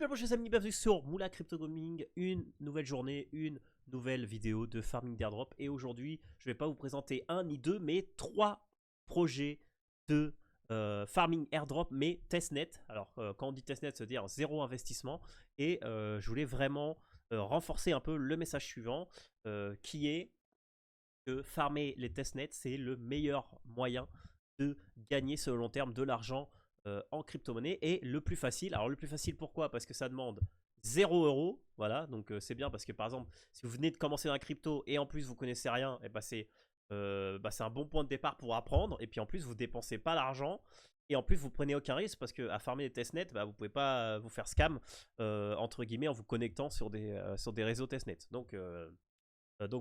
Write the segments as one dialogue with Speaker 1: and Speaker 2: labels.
Speaker 1: Super bonjour les amis, bienvenue sur Moula Crypto Gaming, une nouvelle journée, une nouvelle vidéo de farming d'airdrop. Et aujourd'hui, je ne vais pas vous présenter un ni deux, mais trois projets de farming airdrop, mais testnet. Alors, quand on dit testnet, ça veut dire zéro investissement. Et je voulais vraiment renforcer un peu le message suivant, qui est que farmer les testnets, c'est le meilleur moyen de gagner sur le long terme de l'argent en crypto-monnaie et le plus facile. Alors le plus facile pourquoi? Parce que ça demande 0 €. Voilà, donc c'est bien parce que par exemple, si vous venez de commencer dans la crypto et en plus vous connaissez rien, et c'est un bon point de départ pour apprendre. Et puis en plus, vous dépensez pas l'argent. Et en plus, vous prenez aucun risque parce qu'à farmer les testnets, vous pouvez pas vous faire scam entre guillemets en vous connectant sur des réseaux testnet. Donc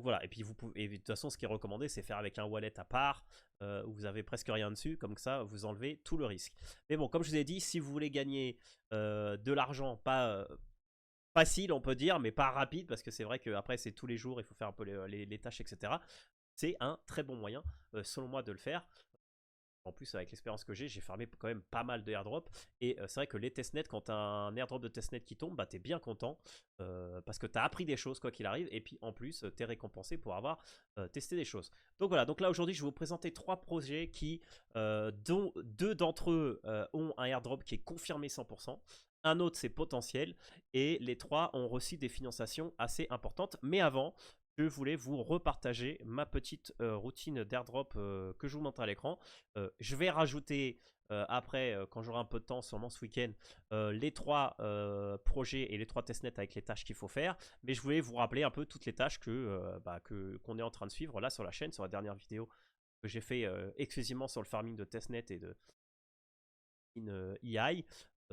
Speaker 1: voilà, et puis et de toute façon, ce qui est recommandé, c'est faire avec un wallet à part, où vous avez presque rien dessus, comme ça, vous enlevez tout le risque. Mais bon, comme je vous ai dit, si vous voulez gagner de l'argent, pas facile, on peut dire, mais pas rapide, parce que c'est vrai qu'après, c'est tous les jours, il faut faire un peu les tâches, etc. C'est un très bon moyen, selon moi, de le faire. En plus, avec l'expérience que j'ai farmé quand même pas mal de airdrop. Et c'est vrai que les testnets, quand tu as un airdrop de testnet qui tombe, t'es bien content. Parce que tu as appris des choses quoi qu'il arrive. Et puis en plus, tu es récompensé pour avoir testé des choses. Donc voilà, donc là aujourd'hui, je vais vous présenter trois projets dont deux d'entre eux ont un airdrop qui est confirmé 100%. Un autre, c'est potentiel. Et les trois ont reçu des financiations assez importantes. Mais avant, je voulais vous repartager ma petite routine d'airdrop que je vous montre à l'écran. Je vais rajouter après, quand j'aurai un peu de temps, sûrement ce week-end, les trois projets et les trois testnets avec les tâches qu'il faut faire. Mais je voulais vous rappeler un peu toutes les tâches qu'on est en train de suivre là sur la chaîne, sur la dernière vidéo que j'ai fait exclusivement sur le farming de testnet et de EI.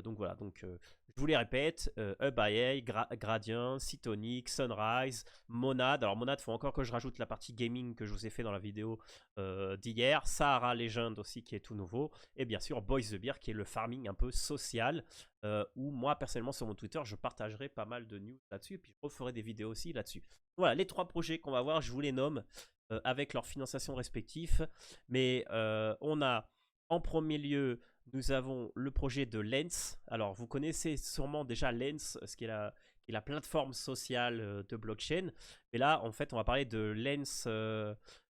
Speaker 1: Donc voilà, je vous les répète, UpIA, Gradient, Cytonic, Sunrise, Monad. Alors Monad, il faut encore que je rajoute la partie gaming que je vous ai fait dans la vidéo d'hier. Sahara Legend aussi qui est tout nouveau. Et bien sûr Boys the Beer qui est le farming un peu social. Où moi personnellement sur mon Twitter je partagerai pas mal de news là-dessus. Et puis je referai des vidéos aussi là-dessus. Voilà, les trois projets qu'on va voir, je vous les nomme avec leurs financiations respectives. Mais on a en premier lieu, nous avons le projet de Lens. Alors, vous connaissez sûrement déjà Lens, ce qui est la plateforme sociale de blockchain. Mais là, en fait, on va parler de Lens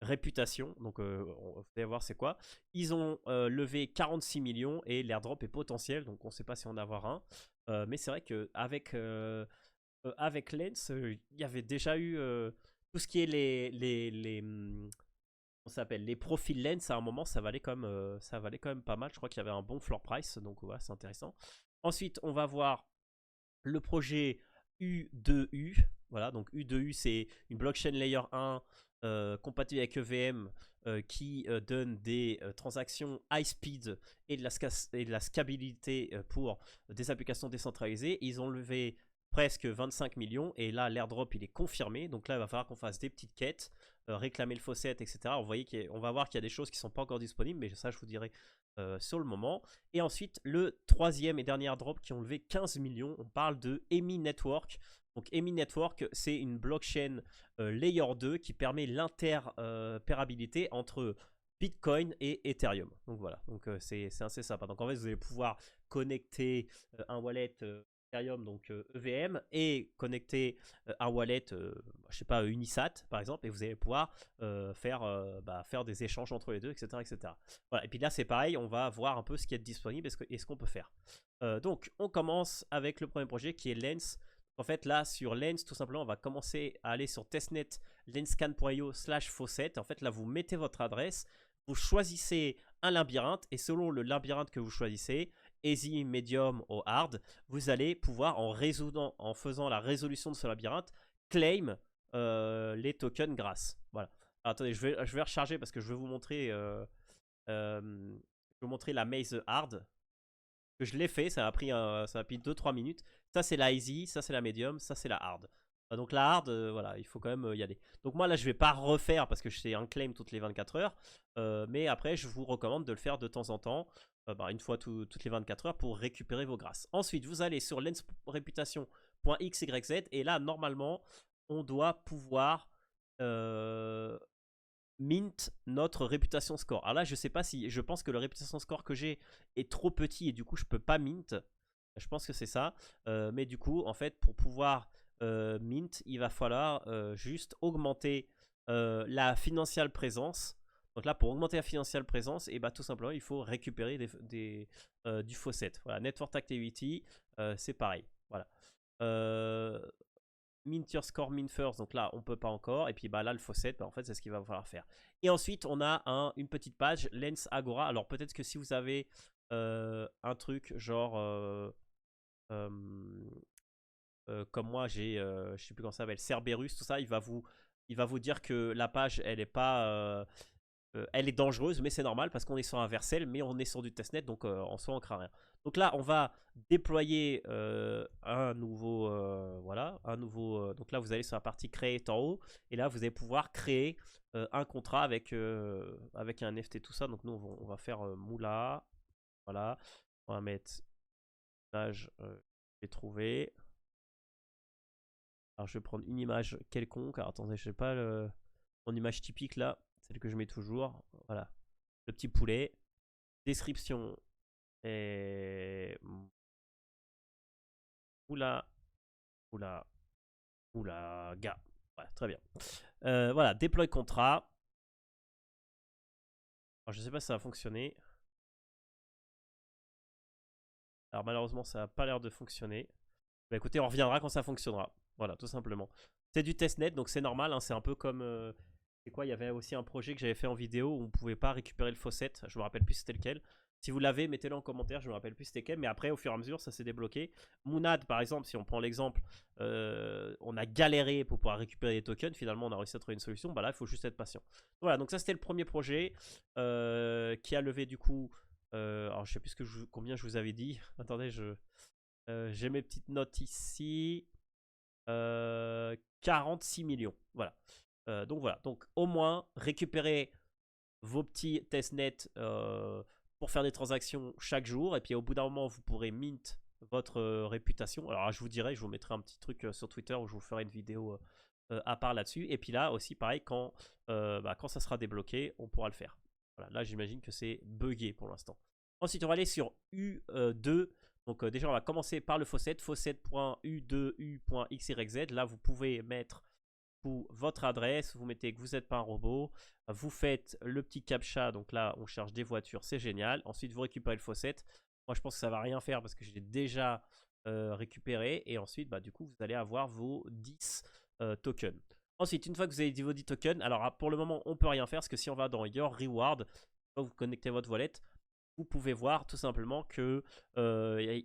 Speaker 1: Réputation. Donc, vous allez voir c'est quoi. Ils ont levé 46 millions et l'airdrop est potentiel. Donc, on ne sait pas si on va avoir un. Mais c'est vrai qu'avec avec Lens, il y avait déjà eu tout ce qui est on s'appelle les profils lens à un moment, ça valait quand même pas mal. Je crois qu'il y avait un bon floor price, donc ouais, c'est intéressant. Ensuite, on va voir le projet U2U. Voilà, donc U2U, c'est une blockchain layer 1 compatible avec EVM qui donne des transactions high speed et de la scalabilité pour des applications décentralisées. Ils ont levé presque 25 millions et là l'airdrop il est confirmé, donc là il va falloir qu'on fasse des petites quêtes, réclamer le faucet, etc. On va voir qu'il y a des choses qui ne sont pas encore disponibles, mais ça je vous dirai sur le moment. Et ensuite le troisième et dernier airdrop qui ont levé 15 millions, on parle de EMI Network. Donc EMI Network, c'est une blockchain layer 2 qui permet l'interopérabilité entre Bitcoin et Ethereum. Donc voilà, donc c'est assez sympa. Donc en fait, vous allez pouvoir connecter un wallet Ethereum, donc EVM, et connecter un wallet, je sais pas, Unisat par exemple, et vous allez pouvoir faire des échanges entre les deux, etc., etc. Voilà. Et puis là, c'est pareil, on va voir un peu ce qui est disponible et ce qu'on peut faire. Donc, on commence avec le premier projet qui est Lens. En fait, là, sur Lens, tout simplement, on va commencer à aller sur testnet lenscan.io/faucet. En fait, là, vous mettez votre adresse, vous choisissez un labyrinthe, et selon le labyrinthe que vous choisissez, easy, medium ou hard, vous allez pouvoir, en faisant la résolution de ce labyrinthe, claim les tokens grâce. Voilà. Alors, attendez, je vais recharger parce que je vais vous montrer, la maze hard. Que je l'ai fait, ça a pris 2-3 minutes. Ça c'est la easy, ça c'est la medium, ça c'est la hard. Donc la hard, voilà, il faut quand même y aller. Donc moi là je vais pas refaire parce que c'est un claim toutes les 24 heures. Mais après je vous recommande de le faire de temps en temps, une fois toutes les 24 heures pour récupérer vos grâces. Ensuite vous allez sur lensreputation.xyz et là normalement on doit pouvoir mint notre réputation score. Alors là, je sais pas si, je pense que le réputation score que j'ai est trop petit et du coup je peux pas mint. Je pense que c'est ça. Mais du coup, en fait, pour pouvoir mint, il va falloir juste augmenter la financial présence. Donc là, pour augmenter la financial présence, et bah, tout simplement, il faut récupérer du faucet. Voilà, Network Activity, c'est pareil. Voilà. Mint your score, mint first. Donc là, on peut pas encore. Et puis bah, là, le faucet, bah, en fait, c'est ce qu'il va falloir faire. Et ensuite, on a une petite page, Lens Agora. Alors peut-être que si vous avez un truc genre... comme moi, j'ai, je sais plus comment ça s'appelle, Cerberus, tout ça, il va vous dire que la page, elle est pas, elle est dangereuse, mais c'est normal parce qu'on est sur un Vercel, mais on est sur du testnet, donc en soi, on craint rien. Donc là, on va déployer un nouveau, voilà, un nouveau. Donc là, vous allez sur la partie Create en haut, et là, vous allez pouvoir créer un contrat avec un NFT, tout ça. Donc nous, on va faire Moula, voilà, on va mettre page, j'ai trouvé. Alors je vais prendre une image quelconque. Alors attendez, je sais pas mon image typique là, celle que je mets toujours. Voilà, le petit poulet. Description et oula, oula, oula, gars. Voilà, très bien. Voilà, déploie contrat. Alors je sais pas si ça va fonctionner. Alors malheureusement, ça n'a pas l'air de fonctionner. Bah écoutez, on reviendra quand ça fonctionnera. Voilà, tout simplement. C'est du testnet, donc c'est normal. Hein, c'est un peu comme... c'est quoi? Il y avait aussi un projet que j'avais fait en vidéo où on ne pouvait pas récupérer le faucet. Je me rappelle plus c'était lequel. Si vous l'avez, mettez-le en commentaire. Je me rappelle plus c'était lequel. Mais après, au fur et à mesure, ça s'est débloqué. Moonad, par exemple, si on prend l'exemple, on a galéré pour pouvoir récupérer des tokens. Finalement, on a réussi à trouver une solution. Bah là, il faut juste être patient. Voilà, donc ça, c'était le premier projet qui a levé du coup... alors, je sais plus combien je vous avais dit. Attendez, j'ai mes petites notes ici. 46 millions. Voilà. Donc voilà. Donc au moins, récupérez vos petits testnets pour faire des transactions chaque jour. Et puis au bout d'un moment, vous pourrez mint votre réputation. Alors je vous dirai, je vous mettrai un petit truc sur Twitter où je vous ferai une vidéo à part là-dessus. Et puis là aussi, pareil, quand ça sera débloqué, on pourra le faire. Voilà, là j'imagine que c'est buggé pour l'instant. Ensuite, on va aller sur U2. Donc déjà, on va commencer par le faucet, faucet.u2u.xyz. Là, vous pouvez mettre votre adresse, vous mettez que vous n'êtes pas un robot, vous faites le petit captcha, donc là, on cherche des voitures, c'est génial. Ensuite, vous récupérez le faucet. Moi, je pense que ça va rien faire parce que je l'ai déjà récupéré. Et ensuite, bah, du coup, vous allez avoir vos 10 tokens. Ensuite, une fois que vous avez dit vos 10 tokens, alors pour le moment, on ne peut rien faire parce que si on va dans Your Reward, vous connectez votre wallet, vous pouvez voir tout simplement que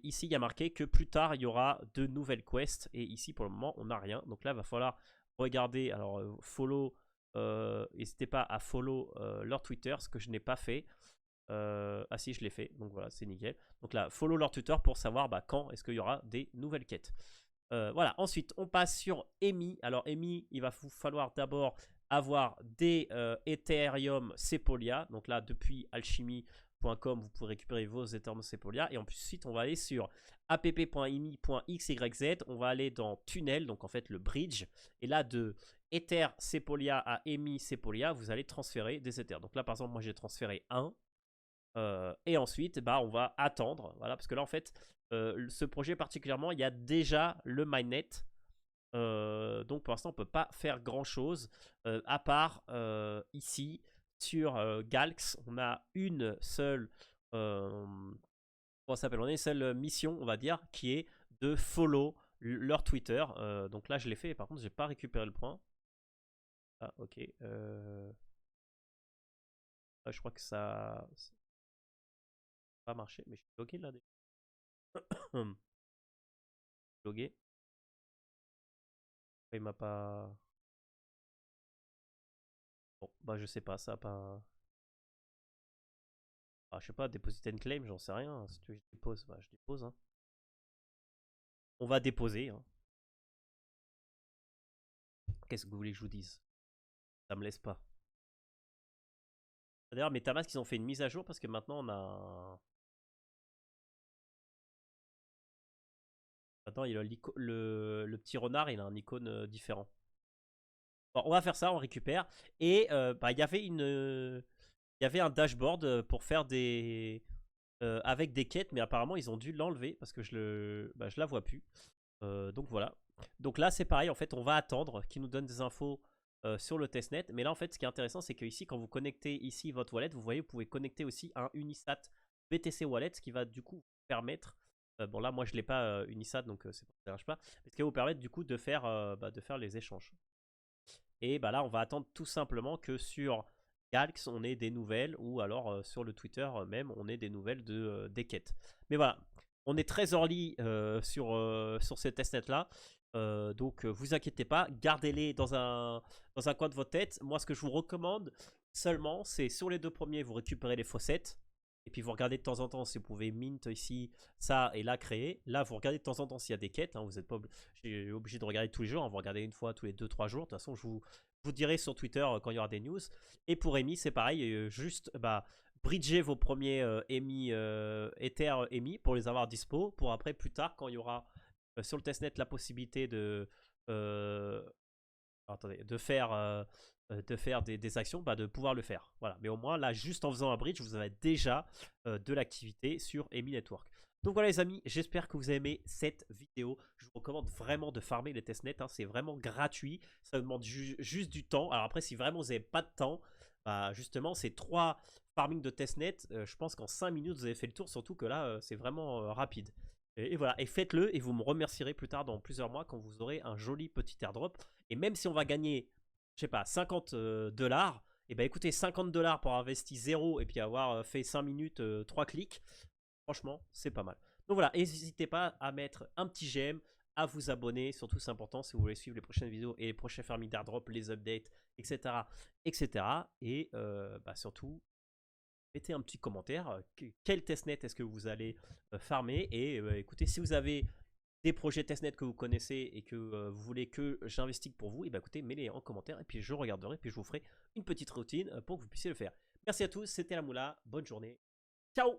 Speaker 1: ici il y a marqué que plus tard il y aura de nouvelles quests et ici pour le moment on n'a rien. Donc là il va falloir regarder, alors follow, n'hésitez pas à follow leur Twitter, ce que je n'ai pas fait. Ah si, je l'ai fait, donc voilà, c'est nickel. Donc là, follow leur Twitter pour savoir quand est-ce qu'il y aura des nouvelles quêtes. Voilà, ensuite on passe sur EMI. Alors EMI, il va vous falloir d'abord avoir des Ethereum Sepolia. Donc là, depuis alchemy.com, vous pouvez récupérer vos Ethereum Sepolia. Et ensuite, on va aller sur app.emi.xyz. On va aller dans Tunnel, donc en fait le bridge. Et là, de Ether Sepolia à EMI Sepolia, vous allez transférer des Ethers. Donc là, par exemple, moi j'ai transféré 1. Et ensuite, bah, on va attendre. Voilà, parce que là, en fait, ce projet particulièrement, il y a déjà le mainnet. Donc pour l'instant, on ne peut pas faire grand chose à part ici sur Galx. On a une seule, comment ça s'appelle? On a une seule mission, on va dire, qui est de follow leur Twitter. Donc là, je l'ai fait. Par contre, j'ai pas récupéré le point. Ah, ok. Ah, je crois que ça n'a pas marché, mais je suis bloqué là. Logué. Il m'a pas. Bon, bah je sais pas, ça a pas. Ah, je sais pas, déposer une claim, j'en sais rien. Si tu veux que je dépose, bah je dépose. Hein. On va déposer. Hein. Qu'est-ce que vous voulez que je vous dise? Ça me laisse pas. D'ailleurs, MetaMask, ils ont fait une mise à jour parce que maintenant on a. Maintenant, il a le petit renard, il a un icône différent. Bon, on va faire ça, on récupère. Et bah, il y avait un dashboard pour faire des avec des quêtes, mais apparemment ils ont dû l'enlever parce que je la vois plus. Donc voilà. Donc là c'est pareil, en fait on va attendre qu'ils nous donnent des infos sur le testnet. Mais là en fait ce qui est intéressant c'est que ici quand vous connectez ici votre wallet, vous voyez vous pouvez connecter aussi un Unisat BTC Wallet, ce qui va du coup vous permettre, bon là moi je l'ai pas Unisat donc c'est pas, ça ne dérange pas, mais ce qui va vous permettre du coup de faire les échanges. Et bah là on va attendre tout simplement que sur Galx on ait des nouvelles, ou alors sur le Twitter même on ait des nouvelles des quêtes. Mais voilà, on est très early sur ces testnets là. Donc vous inquiétez pas, gardez-les dans un coin de votre tête. Moi ce que je vous recommande seulement c'est sur les deux premiers vous récupérez les faucettes. Et puis vous regardez de temps en temps si vous pouvez mint ici, ça et là créer. Là vous regardez de temps en temps s'il y a des quêtes, hein, vous n'êtes pas obligé de regarder tous les jours, hein, vous regardez une fois tous les 2-3 jours. De toute façon je vous dirai sur Twitter quand il y aura des news. Et pour EMI c'est pareil, juste bridger vos premiers Ether EMI pour les avoir dispo, pour après plus tard quand il y aura sur le testnet la possibilité attendez, de faire des actions, de pouvoir le faire. Voilà. Mais au moins, là, juste en faisant un bridge, vous avez déjà de l'activité sur EMI Network. Donc voilà les amis, j'espère que vous avez aimé cette vidéo. Je vous recommande vraiment de farmer les testnets, hein, c'est vraiment gratuit. Ça demande juste du temps. Alors après, si vraiment vous n'avez pas de temps, justement, ces 3 farming de testnet, je pense qu'en 5 minutes, vous avez fait le tour. Surtout que là, c'est vraiment rapide. Et voilà, et faites-le et vous me remercierez plus tard dans plusieurs mois quand vous aurez un joli petit airdrop. Et même si on va gagner, je sais pas, 50 $, et bah écoutez, 50 $ pour investir 0 et puis avoir fait 5 minutes, 3 clics, franchement, c'est pas mal. Donc voilà, n'hésitez pas à mettre un petit j'aime, à vous abonner, surtout c'est important si vous voulez suivre les prochaines vidéos et les prochains farming d'airdrop, les updates, etc. etc. Et surtout, mettez un petit commentaire. Quel testnet est-ce que vous allez farmer? Et écoutez, si vous avez des projets testnet que vous connaissez et que vous voulez que j'investigue pour vous, et écoutez, mettez-les en commentaire et puis je regarderai, puis je vous ferai une petite routine pour que vous puissiez le faire. Merci à tous, c'était la Moula, bonne journée, ciao!